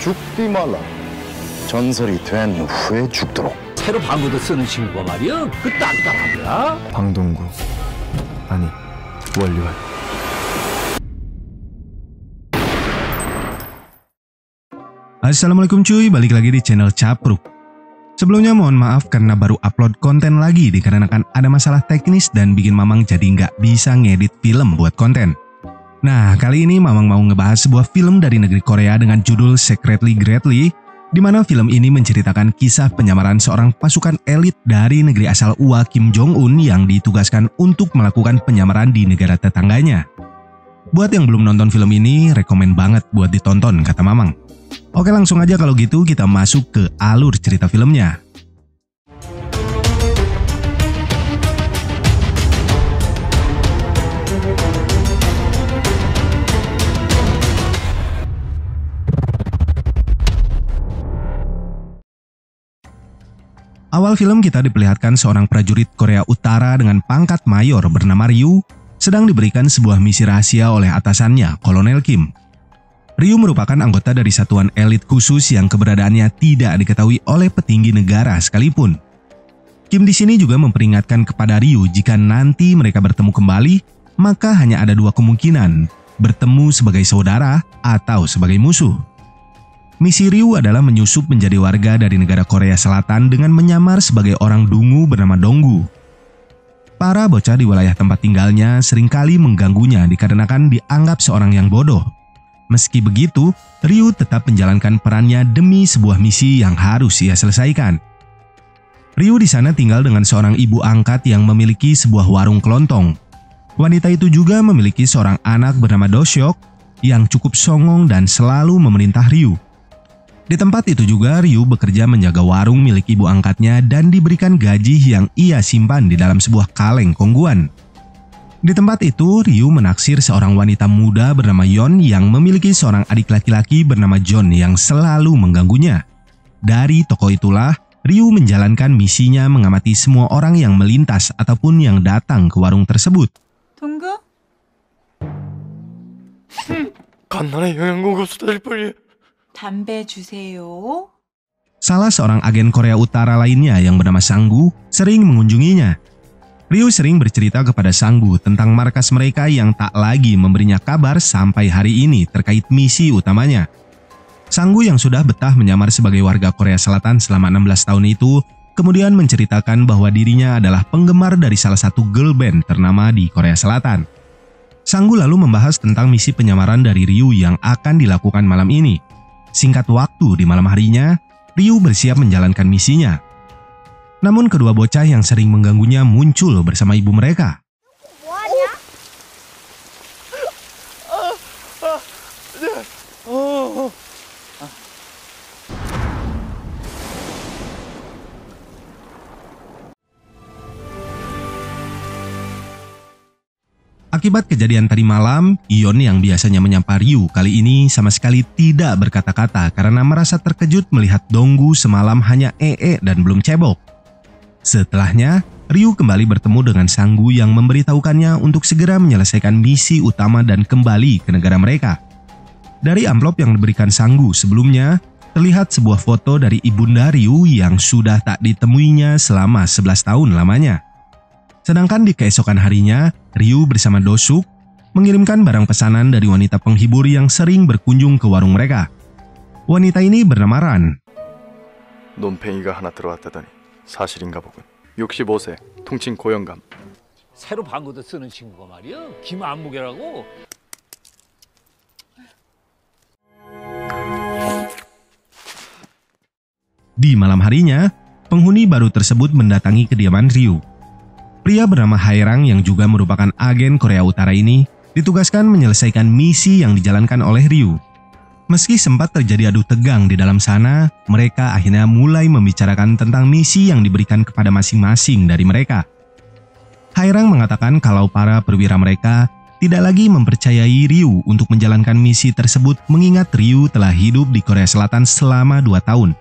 죽디 말라. 전설이 된 후에 죽도록. 새로 방구도 쓰는 친구가 말이야. 그 딴딴하더라. 방동구 아니 원리원. Assalamualaikum cuy, balik lagi di channel Capruk. Sebelumnya mohon maaf karena baru upload konten lagi dikarenakan ada masalah teknis dan bikin Mamang jadi nggak bisa ngedit film buat konten. Nah, kali ini Mamang mau ngebahas sebuah film dari negeri Korea dengan judul Secretly Greatly, di mana film ini menceritakan kisah penyamaran seorang pasukan elit dari negeri asal Ua Kim Jong-un yang ditugaskan untuk melakukan penyamaran di negara tetangganya. Buat yang belum nonton film ini, rekomen banget buat ditonton, kata Mamang. Oke, langsung aja kalau gitu kita masuk ke alur cerita filmnya. Awal film kita diperlihatkan seorang prajurit Korea Utara dengan pangkat mayor bernama Ryu sedang diberikan sebuah misi rahasia oleh atasannya, Kolonel Kim. Ryu merupakan anggota dari satuan elit khusus yang keberadaannya tidak diketahui oleh petinggi negara sekalipun. Kim di sini juga memperingatkan kepada Ryu jika nanti mereka bertemu kembali, maka hanya ada dua kemungkinan, bertemu sebagai saudara atau sebagai musuh. Misi Ryu adalah menyusup menjadi warga dari negara Korea Selatan dengan menyamar sebagai orang dungu bernama Donggu. Para bocah di wilayah tempat tinggalnya seringkali mengganggunya dikarenakan dianggap seorang yang bodoh. Meski begitu, Ryu tetap menjalankan perannya demi sebuah misi yang harus ia selesaikan. Ryu di sana tinggal dengan seorang ibu angkat yang memiliki sebuah warung kelontong. Wanita itu juga memiliki seorang anak bernama Do-seok yang cukup songong dan selalu memerintah Ryu. Di tempat itu juga Ryu bekerja menjaga warung milik ibu angkatnya dan diberikan gaji yang ia simpan di dalam sebuah kaleng kongguan. Di tempat itu, Ryu menaksir seorang wanita muda bernama Yeon yang memiliki seorang adik laki-laki bernama John yang selalu mengganggunya. Dari toko itulah, Ryu menjalankan misinya mengamati semua orang yang melintas ataupun yang datang ke warung tersebut. 동구? 간난의 영양고가 수다릴 뻔이. 담배 주세요. Salah seorang agen Korea Utara lainnya yang bernama Sanggu sering mengunjunginya. Ryu sering bercerita kepada Sanggu tentang markas mereka yang tak lagi memberinya kabar sampai hari ini terkait misi utamanya. Sanggu yang sudah betah menyamar sebagai warga Korea Selatan selama 16 tahun itu, kemudian menceritakan bahwa dirinya adalah penggemar dari salah satu girl band ternama di Korea Selatan. Sanggu lalu membahas tentang misi penyamaran dari Ryu yang akan dilakukan malam ini. Singkat waktu di malam harinya, Ryu bersiap menjalankan misinya. Namun kedua bocah yang sering mengganggunya muncul bersama ibu mereka. Akibat kejadian tadi malam, Yeon yang biasanya menyapa Ryu kali ini sama sekali tidak berkata-kata karena merasa terkejut melihat Donggu semalam hanya dan belum cebok. Setelahnya, Ryu kembali bertemu dengan Sanggu yang memberitahukannya untuk segera menyelesaikan misi utama dan kembali ke negara mereka. Dari amplop yang diberikan Sanggu sebelumnya, terlihat sebuah foto dari ibunda Ryu yang sudah tak ditemuinya selama 11 tahun lamanya. Sedangkan di keesokan harinya, Ryu bersama Do-seok mengirimkan barang pesanan dari wanita penghibur yang sering berkunjung ke warung mereka. Wanita ini bernama Ran. 논팽이가 하나 들어왔다더니 사실인가 보군. 65세, 통칭 고영감. 새로 방구도 쓰는 친구가 말이야. 김안무개라고. Di malam harinya, penghuni baru tersebut mendatangi kediaman Ryu. Pria bernama Haerang yang juga merupakan agen Korea Utara ini ditugaskan menyelesaikan misi yang dijalankan oleh Ryu. Meski sempat terjadi adu tegang di dalam sana, mereka akhirnya mulai membicarakan tentang misi yang diberikan kepada masing-masing dari mereka. Haerang mengatakan kalau para perwira mereka tidak lagi mempercayai Ryu untuk menjalankan misi tersebut mengingat Ryu telah hidup di Korea Selatan selama 2 tahun.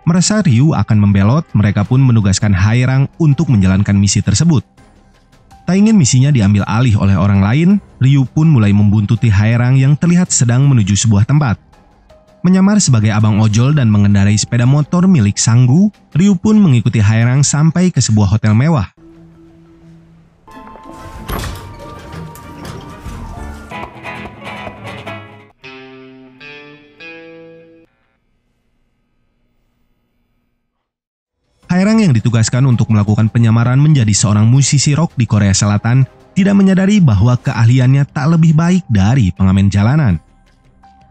Merasa Ryu akan membelot, mereka pun menugaskan Haerang untuk menjalankan misi tersebut. Tak ingin misinya diambil alih oleh orang lain, Ryu pun mulai membuntuti Haerang yang terlihat sedang menuju sebuah tempat. Menyamar sebagai abang ojol dan mengendarai sepeda motor milik Sang-gu, Ryu pun mengikuti Hae-rang sampai ke sebuah hotel mewah. Hae-rang yang ditugaskan untuk melakukan penyamaran menjadi seorang musisi rock di Korea Selatan tidak menyadari bahwa keahliannya tak lebih baik dari pengamen jalanan.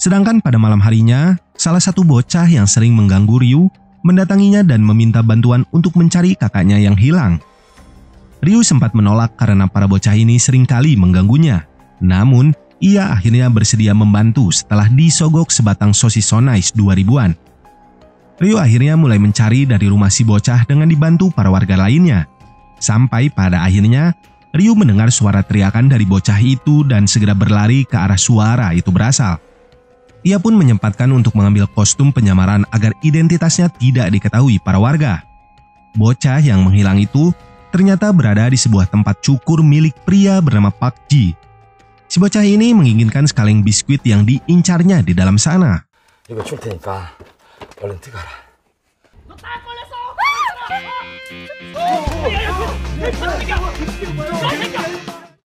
Sedangkan pada malam harinya, salah satu bocah yang sering mengganggu Ryu mendatanginya dan meminta bantuan untuk mencari kakaknya yang hilang. Ryu sempat menolak karena para bocah ini seringkali mengganggunya. Namun, ia akhirnya bersedia membantu setelah disogok sebatang sosis so nice 2000-an. Ryu akhirnya mulai mencari dari rumah si bocah dengan dibantu para warga lainnya. Sampai pada akhirnya, Ryu mendengar suara teriakan dari bocah itu dan segera berlari ke arah suara itu berasal. Ia pun menyempatkan untuk mengambil kostum penyamaran agar identitasnya tidak diketahui para warga. Bocah yang menghilang itu ternyata berada di sebuah tempat cukur milik pria bernama Park Ji. Si bocah ini menginginkan sekaleng biskuit yang diincarnya di dalam sana. 이거 줄 테니까 얼른 들어가라.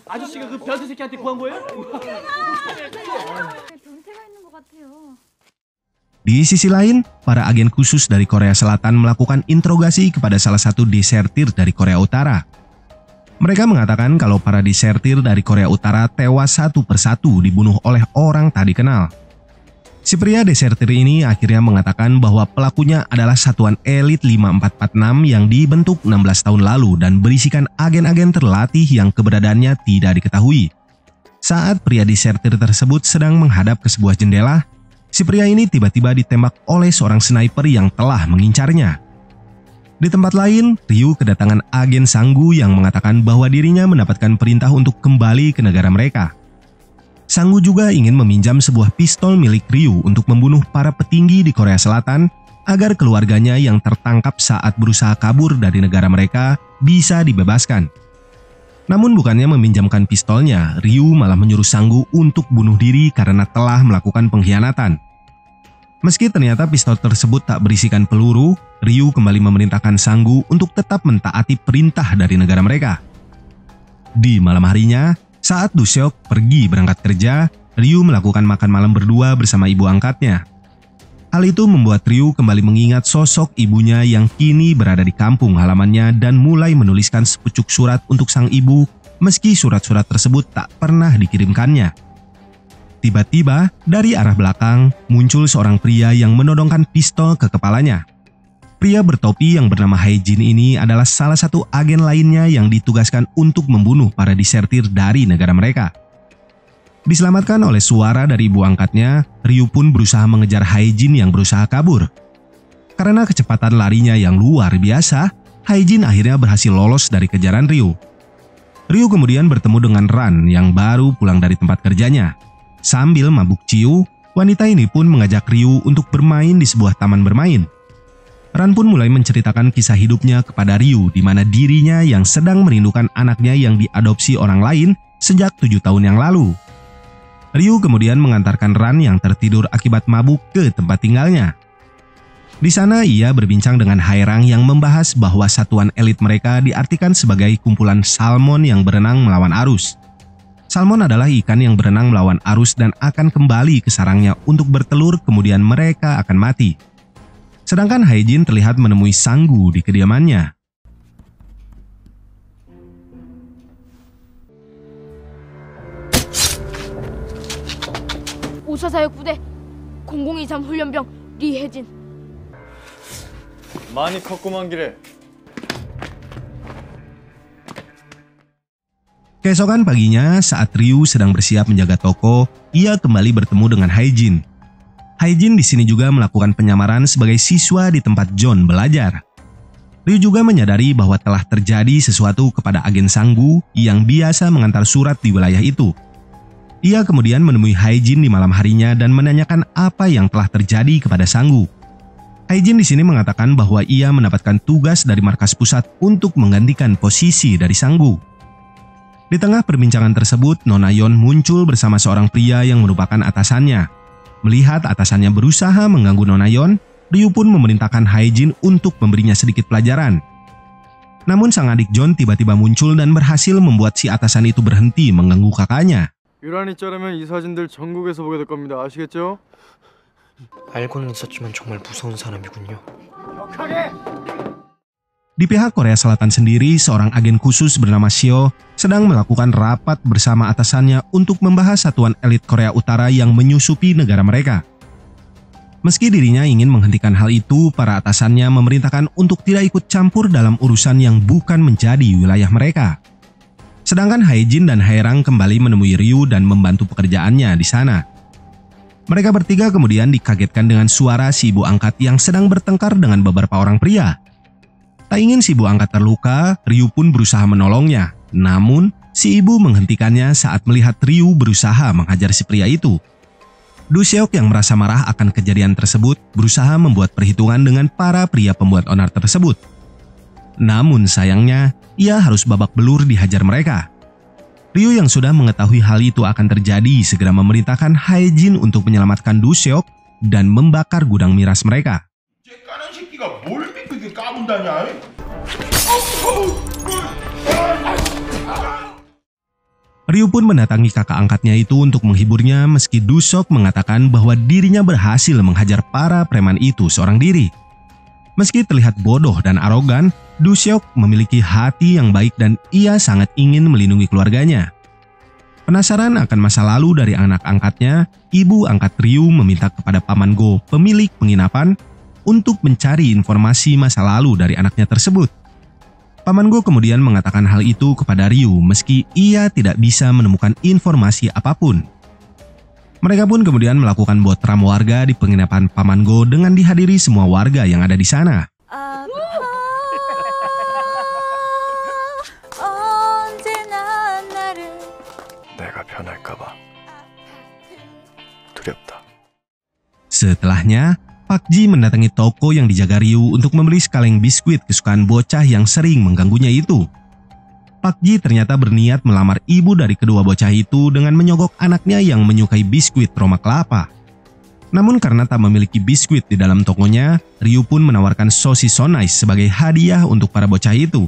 아저씨가 그 변태 새끼한테 구한 거예요? 변태가 있는 것 같아요. Di sisi lain, para agen khusus dari Korea Selatan melakukan interogasi kepada salah satu desertir dari Korea Utara. Mereka mengatakan kalau para desertir dari Korea Utara tewas satu persatu dibunuh oleh orang tak dikenal. Si pria desertir ini akhirnya mengatakan bahwa pelakunya adalah satuan elit 5446 yang dibentuk 16 tahun lalu dan berisikan agen-agen terlatih yang keberadaannya tidak diketahui. Saat pria desertir tersebut sedang menghadap ke sebuah jendela, si pria ini tiba-tiba ditembak oleh seorang sniper yang telah mengincarnya. Di tempat lain, Ryu kedatangan agen Sang-gu yang mengatakan bahwa dirinya mendapatkan perintah untuk kembali ke negara mereka. Sang-gu juga ingin meminjam sebuah pistol milik Ryu untuk membunuh para petinggi di Korea Selatan agar keluarganya yang tertangkap saat berusaha kabur dari negara mereka bisa dibebaskan. Namun bukannya meminjamkan pistolnya, Ryu malah menyuruh Sang-gu untuk bunuh diri karena telah melakukan pengkhianatan. Meski ternyata pistol tersebut tak berisikan peluru, Ryu kembali memerintahkan Sang-gu untuk tetap mentaati perintah dari negara mereka. Di malam harinya, saat Do-seok pergi berangkat kerja, Ryu melakukan makan malam berdua bersama ibu angkatnya. Hal itu membuat Ryu kembali mengingat sosok ibunya yang kini berada di kampung halamannya dan mulai menuliskan sepucuk surat untuk sang ibu meski surat-surat tersebut tak pernah dikirimkannya. Tiba-tiba, dari arah belakang, muncul seorang pria yang menodongkan pistol ke kepalanya. Pria bertopi yang bernama Hae-jin ini adalah salah satu agen lainnya yang ditugaskan untuk membunuh para desertir dari negara mereka. Diselamatkan oleh suara dari ibu angkatnya, Ryu pun berusaha mengejar Hae-jin yang berusaha kabur. Karena kecepatan larinya yang luar biasa, Hae-jin akhirnya berhasil lolos dari kejaran Ryu. Ryu kemudian bertemu dengan Ran yang baru pulang dari tempat kerjanya. Sambil mabuk ciu, wanita ini pun mengajak Ryu untuk bermain di sebuah taman bermain. Ran pun mulai menceritakan kisah hidupnya kepada Ryu di mana dirinya yang sedang merindukan anaknya yang diadopsi orang lain sejak 7 tahun yang lalu. Ryu kemudian mengantarkan Ran yang tertidur akibat mabuk ke tempat tinggalnya. Di sana ia berbincang dengan Hae-rang yang membahas bahwa satuan elit mereka diartikan sebagai kumpulan salmon yang berenang melawan arus. Salmon adalah ikan yang berenang melawan arus dan akan kembali ke sarangnya untuk bertelur kemudian mereka akan mati. Sedangkan Hae-jin terlihat menemui Sang-gu di kediamannya. 오사사역부대 0023 훈련병 리혜진. 많이 컸구만 기래. Keesokan paginya, saat Ryu sedang bersiap menjaga toko, ia kembali bertemu dengan Hae-jin. Hae-jin di sini juga melakukan penyamaran sebagai siswa di tempat John belajar. Ryu juga menyadari bahwa telah terjadi sesuatu kepada agen Sang-gu yang biasa mengantar surat di wilayah itu. Ia kemudian menemui Hae-jin di malam harinya dan menanyakan apa yang telah terjadi kepada Sang-gu. Hae-jin di sini mengatakan bahwa ia mendapatkan tugas dari markas pusat untuk menggantikan posisi dari Sang-gu. Di tengah perbincangan tersebut, Nona Yeon muncul bersama seorang pria yang merupakan atasannya. Melihat atasannya berusaha mengganggu Nona Yeon, Ryu pun memerintahkan Hae-jin untuk memberinya sedikit pelajaran. Namun sang adik John tiba-tiba muncul dan berhasil membuat si atasan itu berhenti mengganggu kakaknya. 유란이 자르면 이 사진들 전국에서 보게 될 겁니다. 아시겠죠? 알고는 있었지만 정말 무서운 사람이군요. Di pihak Korea Selatan sendiri, seorang agen khusus bernama Seo sedang melakukan rapat bersama atasannya untuk membahas satuan elit Korea Utara yang menyusupi negara mereka. Meski dirinya ingin menghentikan hal itu, para atasannya memerintahkan untuk tidak ikut campur dalam urusan yang bukan menjadi wilayah mereka. Sedangkan Hae-jin dan Hae-rang kembali menemui Ryu dan membantu pekerjaannya di sana. Mereka bertiga kemudian dikagetkan dengan suara si ibu angkat yang sedang bertengkar dengan beberapa orang pria. Tak ingin si ibu angkat terluka, Ryu pun berusaha menolongnya. Namun, si ibu menghentikannya saat melihat Ryu berusaha menghajar si pria itu. Du Seok yang merasa marah akan kejadian tersebut berusaha membuat perhitungan dengan para pria pembuat onar tersebut. Namun sayangnya, ia harus babak belur dihajar mereka. Ryu yang sudah mengetahui hal itu akan terjadi segera memerintahkan Hae-jin untuk menyelamatkan Du Seok dan membakar gudang miras mereka. Ryu pun mendatangi kakak angkatnya itu untuk menghiburnya meski Du Seok mengatakan bahwa dirinya berhasil menghajar para preman itu seorang diri. Meski terlihat bodoh dan arogan, Du Seok memiliki hati yang baik dan ia sangat ingin melindungi keluarganya. Penasaran akan masa lalu dari anak angkatnya, ibu angkat Ryu meminta kepada Paman Go, pemilik penginapan, untuk mencari informasi masa lalu dari anaknya tersebut. Paman Go kemudian mengatakan hal itu kepada Ryu meski ia tidak bisa menemukan informasi apapun. Mereka pun kemudian melakukan botram warga di penginapan Paman Go dengan dihadiri semua warga yang ada di sana. Setelahnya, Pak Ji mendatangi toko yang dijaga Ryu untuk membeli sekaleng biskuit kesukaan bocah yang sering mengganggunya itu. Pak Ji ternyata berniat melamar ibu dari kedua bocah itu dengan menyogok anaknya yang menyukai biskuit Roma kelapa. Namun karena tak memiliki biskuit di dalam tokonya, Ryu pun menawarkan sosis so nice sebagai hadiah untuk para bocah itu.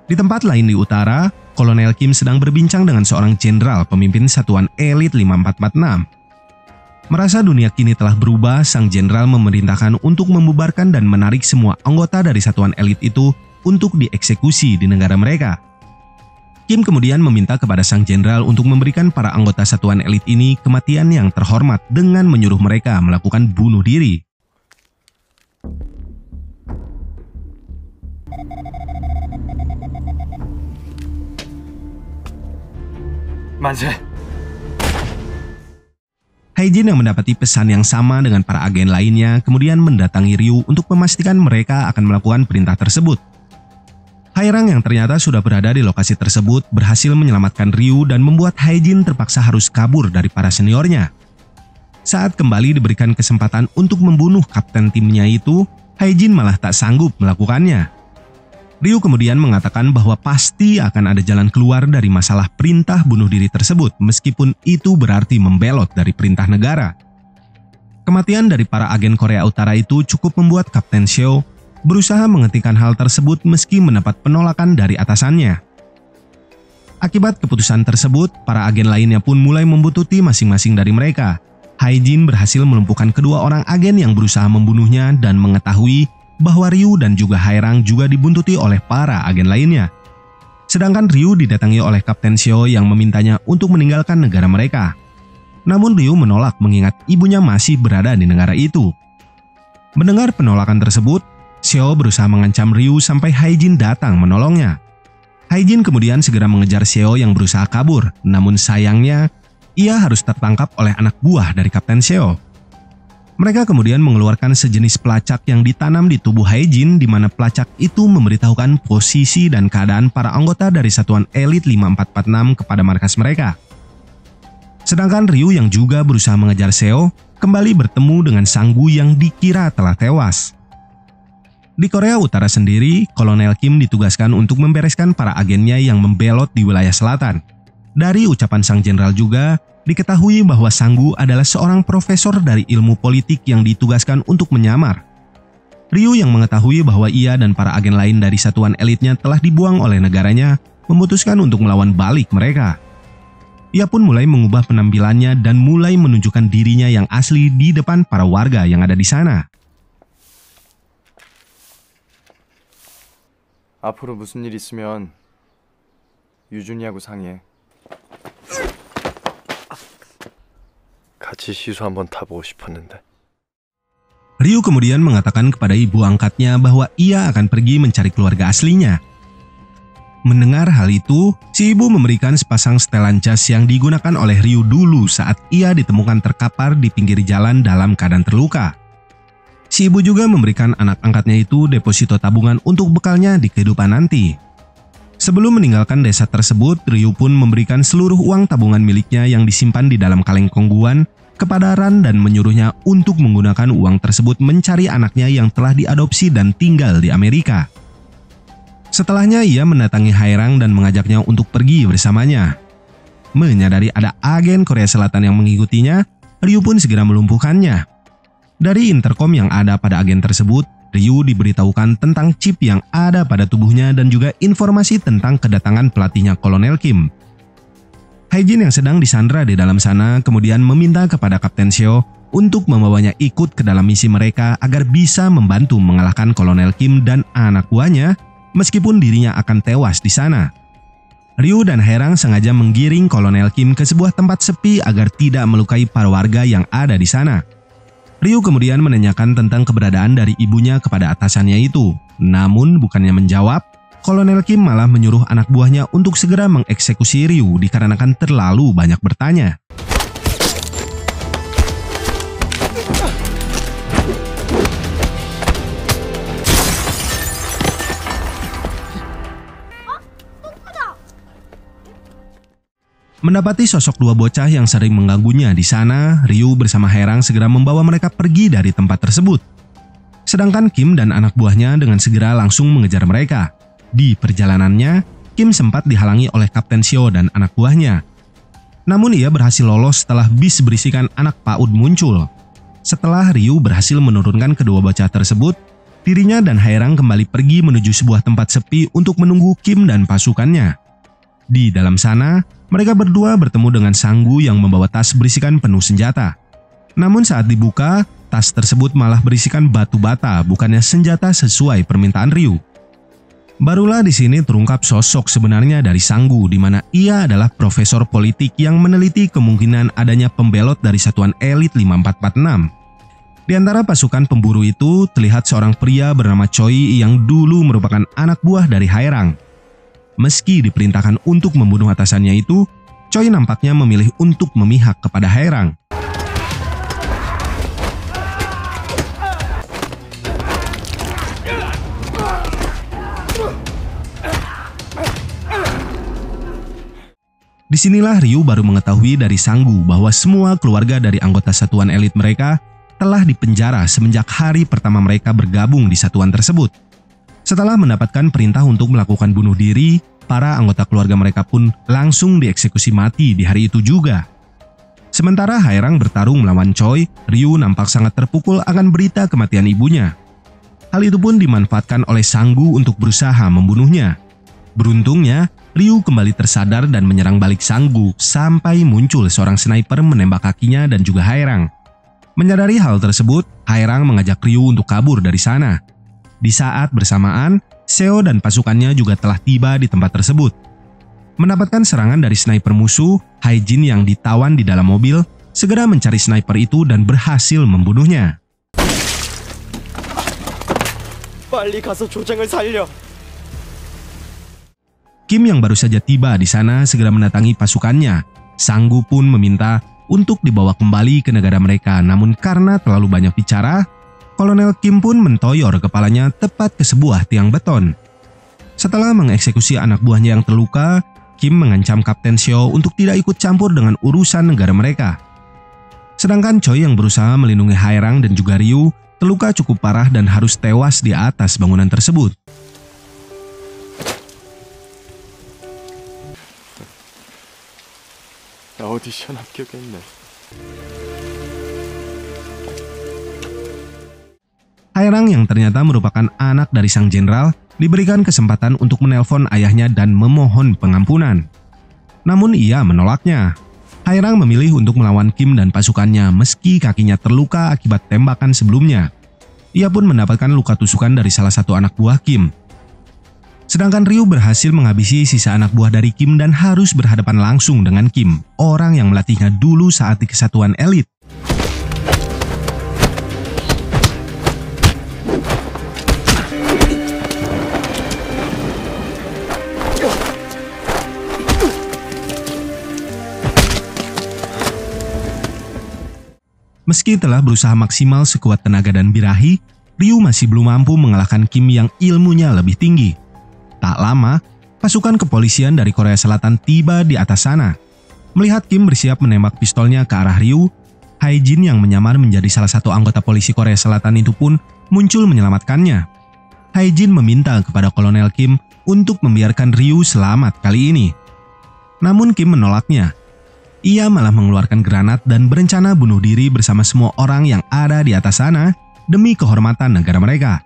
Di tempat lain di utara, Kolonel Kim sedang berbincang dengan seorang jenderal pemimpin satuan elit 5446. Merasa dunia kini telah berubah, sang jenderal memerintahkan untuk membubarkan dan menarik semua anggota dari satuan elit itu untuk dieksekusi di negara mereka. Kim kemudian meminta kepada sang jenderal untuk memberikan para anggota satuan elit ini kematian yang terhormat dengan menyuruh mereka melakukan bunuh diri. 만세. Hae-jin yang mendapati pesan yang sama dengan para agen lainnya kemudian mendatangi Ryu untuk memastikan mereka akan melakukan perintah tersebut. Hae-rang yang ternyata sudah berada di lokasi tersebut berhasil menyelamatkan Ryu dan membuat Hae-jin terpaksa harus kabur dari para seniornya. Saat kembali diberikan kesempatan untuk membunuh kapten timnya itu, Hae-jin malah tak sanggup melakukannya. Ryu kemudian mengatakan bahwa pasti akan ada jalan keluar dari masalah perintah bunuh diri tersebut meskipun itu berarti membelot dari perintah negara. Kematian dari para agen Korea Utara itu cukup membuat Kapten Seo berusaha menghentikan hal tersebut meski mendapat penolakan dari atasannya. Akibat keputusan tersebut, para agen lainnya pun mulai membuntuti masing-masing dari mereka. Hae-jin berhasil melumpuhkan kedua orang agen yang berusaha membunuhnya dan mengetahui bahwa Ryu dan juga Hae-rang juga dibuntuti oleh para agen lainnya. Sedangkan Ryu didatangi oleh Kapten Seo yang memintanya untuk meninggalkan negara mereka. Namun Ryu menolak mengingat ibunya masih berada di negara itu. Mendengar penolakan tersebut, Seo berusaha mengancam Ryu sampai Hae-jin datang menolongnya. Hae-jin kemudian segera mengejar Seo yang berusaha kabur, namun sayangnya ia harus tertangkap oleh anak buah dari Kapten Seo. Mereka kemudian mengeluarkan sejenis pelacak yang ditanam di tubuh Hae-jin di mana pelacak itu memberitahukan posisi dan keadaan para anggota dari satuan elit 5446 kepada markas mereka. Sedangkan Ryu yang juga berusaha mengejar Seo kembali bertemu dengan Sang Gu yang dikira telah tewas. Di Korea Utara sendiri, Kolonel Kim ditugaskan untuk membereskan para agennya yang membelot di wilayah selatan. Dari ucapan sang jenderal juga, Diketahui bahwa Sanggu adalah seorang profesor dari ilmu politik yang ditugaskan untuk menyamar. Ryu yang mengetahui bahwa ia dan para agen lain dari satuan elitnya telah dibuang oleh negaranya, memutuskan untuk melawan balik mereka. Ia pun mulai mengubah penampilannya dan mulai menunjukkan dirinya yang asli di depan para warga yang ada di sana. 앞으로 무슨 일 있으면 유준이하고 상의해. 같이 시소 한번 타보고 싶었는데. Ryu kemudian mengatakan kepada ibu angkatnya bahwa ia akan pergi mencari keluarga aslinya. Mendengar hal itu, si ibu memberikan sepasang setelan jas yang digunakan oleh Ryu dulu saat ia ditemukan terkapar di pinggir jalan dalam keadaan terluka. Si ibu juga memberikan anak angkatnya itu deposito tabungan untuk bekalnya di kehidupan nanti. Sebelum meninggalkan desa tersebut, Ryu pun memberikan seluruh uang tabungan miliknya yang disimpan di dalam kaleng kongguan kepada Ran dan menyuruhnya untuk menggunakan uang tersebut mencari anaknya yang telah diadopsi dan tinggal di Amerika. Setelahnya ia mendatangi Haerang dan mengajaknya untuk pergi bersamanya. Menyadari ada agen Korea Selatan yang mengikutinya, Ryu pun segera melumpuhkannya. Dari interkom yang ada pada agen tersebut, Ryu diberitahukan tentang chip yang ada pada tubuhnya dan juga informasi tentang kedatangan pelatihnya Kolonel Kim. Hae-jin yang sedang disandra di dalam sana kemudian meminta kepada Kapten Seo untuk membawanya ikut ke dalam misi mereka agar bisa membantu mengalahkan Kolonel Kim dan anak buahnya meskipun dirinya akan tewas di sana. Ryu dan Haerang sengaja menggiring Kolonel Kim ke sebuah tempat sepi agar tidak melukai para warga yang ada di sana. Ryu kemudian menanyakan tentang keberadaan dari ibunya kepada atasannya itu. Namun bukannya menjawab, Kolonel Kim malah menyuruh anak buahnya untuk segera mengeksekusi Ryu dikarenakan terlalu banyak bertanya. Mendapati sosok dua bocah yang sering mengganggunya di sana, Ryu bersama Haerang segera membawa mereka pergi dari tempat tersebut. Sedangkan Kim dan anak buahnya dengan segera langsung mengejar mereka. Di perjalanannya, Kim sempat dihalangi oleh Kapten Seo dan anak buahnya. Namun ia berhasil lolos setelah bis berisikan anak PAUD muncul. Setelah Ryu berhasil menurunkan kedua bocah tersebut, dirinya dan Haerang kembali pergi menuju sebuah tempat sepi untuk menunggu Kim dan pasukannya. Di dalam sana, mereka berdua bertemu dengan Sanggu yang membawa tas berisikan penuh senjata. Namun saat dibuka, tas tersebut malah berisikan batu bata, bukannya senjata sesuai permintaan Ryu. Barulah di sini terungkap sosok sebenarnya dari Sanggu, di mana ia adalah profesor politik yang meneliti kemungkinan adanya pembelot dari satuan elit 5446. Di antara pasukan pemburu itu, terlihat seorang pria bernama Choi yang dulu merupakan anak buah dari Haerang. Meski diperintahkan untuk membunuh atasannya itu, Choi nampaknya memilih untuk memihak kepada Haerang. Disinilah Ryu baru mengetahui dari Sanggu bahwa semua keluarga dari anggota satuan elit mereka telah dipenjara semenjak hari pertama mereka bergabung di satuan tersebut. Setelah mendapatkan perintah untuk melakukan bunuh diri, para anggota keluarga mereka pun langsung dieksekusi mati di hari itu juga. Sementara Haerang bertarung melawan Choi, Ryu nampak sangat terpukul akan berita kematian ibunya. Hal itu pun dimanfaatkan oleh Sanggu untuk berusaha membunuhnya. Beruntungnya, Ryu kembali tersadar dan menyerang balik Sanggu sampai muncul seorang sniper menembak kakinya dan juga Haerang. Menyadari hal tersebut, Haerang mengajak Ryu untuk kabur dari sana. Di saat bersamaan, Seo dan pasukannya juga telah tiba di tempat tersebut. Mendapatkan serangan dari sniper musuh, Hae-jin yang ditawan di dalam mobil segera mencari sniper itu dan berhasil membunuhnya. 빨리 가서 조장을 살려. Kim yang baru saja tiba di sana segera mendatangi pasukannya. Sanggu pun meminta untuk dibawa kembali ke negara mereka, namun karena terlalu banyak bicara, Kolonel Kim pun mentoyor kepalanya tepat ke sebuah tiang beton. Setelah mengeksekusi anak buahnya yang terluka, Kim mengancam Kapten Seo untuk tidak ikut campur dengan urusan negara mereka. Sedangkan Choi yang berusaha melindungi Haerang dan juga Ryu terluka cukup parah dan harus tewas di atas bangunan tersebut. 오디션 합격했네. Hairang yang ternyata merupakan anak dari sang jenderal diberikan kesempatan untuk menelpon ayahnya dan memohon pengampunan. Namun ia menolaknya. Hairang memilih untuk melawan Kim dan pasukannya meski kakinya terluka akibat tembakan sebelumnya. Ia pun mendapatkan luka tusukan dari salah satu anak buah Kim. Sedangkan Ryu berhasil menghabisi sisa anak buah dari Kim dan harus berhadapan langsung dengan Kim, orang yang melatihnya dulu saat di kesatuan elit. Meski telah berusaha maksimal sekuat tenaga dan birahi, Ryu masih belum mampu mengalahkan Kim yang ilmunya lebih tinggi. Tak lama, pasukan kepolisian dari Korea Selatan tiba di atas sana. Melihat Kim bersiap menembak pistolnya ke arah Ryu, Hae-jin yang menyamar menjadi salah satu anggota polisi Korea Selatan itu pun muncul menyelamatkannya. Hae-jin meminta kepada Kolonel Kim untuk membiarkan Ryu selamat kali ini. Namun Kim menolaknya. Ia malah mengeluarkan granat dan berencana bunuh diri bersama semua orang yang ada di atas sana demi kehormatan negara mereka.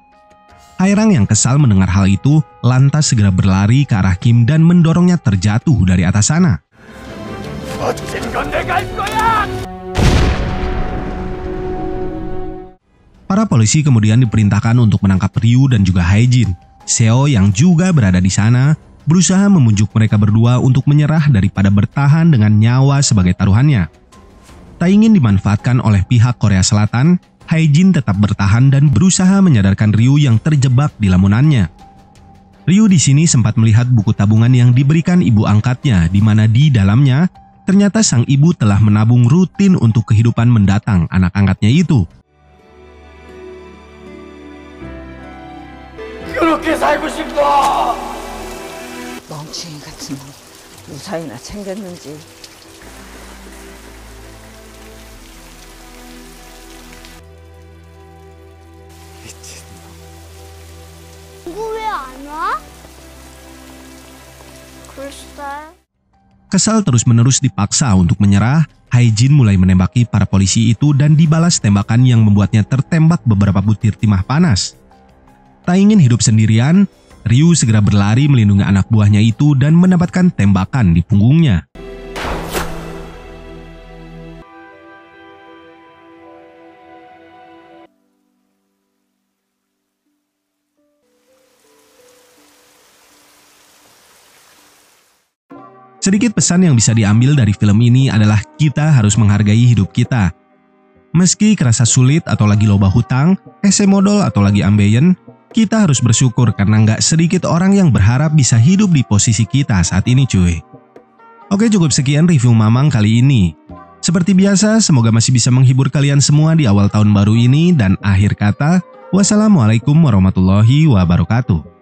Hairang yang kesal mendengar hal itu lantas segera berlari ke arah Kim dan mendorongnya terjatuh dari atas sana. Para polisi kemudian diperintahkan untuk menangkap Ryu dan juga Hae-jin. Seo yang juga berada di sana berusaha memujuk mereka berdua untuk menyerah daripada bertahan dengan nyawa sebagai taruhannya. Tak ingin dimanfaatkan oleh pihak Korea Selatan, Hae-jin tetap bertahan dan berusaha menyadarkan Ryu yang terjebak di lamunannya. Ryu di sini sempat melihat buku tabungan yang diberikan ibu angkatnya, di mana di dalamnya ternyata sang ibu telah menabung rutin untuk kehidupan mendatang anak angkatnya itu. 그렇게 살고 싶어! 멍청이 같은 놈 무사히나 챙겼는지. 누구 왜 안 와? 글쎄. Kesal terus-menerus dipaksa untuk menyerah, Hae-jin mulai menembaki para polisi itu dan dibalas tembakan yang membuatnya tertembak beberapa butir timah panas. Tak ingin hidup sendirian, Ryu segera berlari melindungi anak buahnya itu dan mendapatkan tembakan di punggungnya. Sedikit pesan yang bisa diambil dari film ini adalah kita harus menghargai hidup kita. Meski kerasa sulit atau lagi loba hutang, ese modal atau lagi ambeien, kita harus bersyukur karena nggak sedikit orang yang berharap bisa hidup di posisi kita saat ini cuy. Oke, cukup sekian review Mamang kali ini. Seperti biasa, semoga masih bisa menghibur kalian semua di awal tahun baru ini dan akhir kata, wassalamualaikum warahmatullahi wabarakatuh.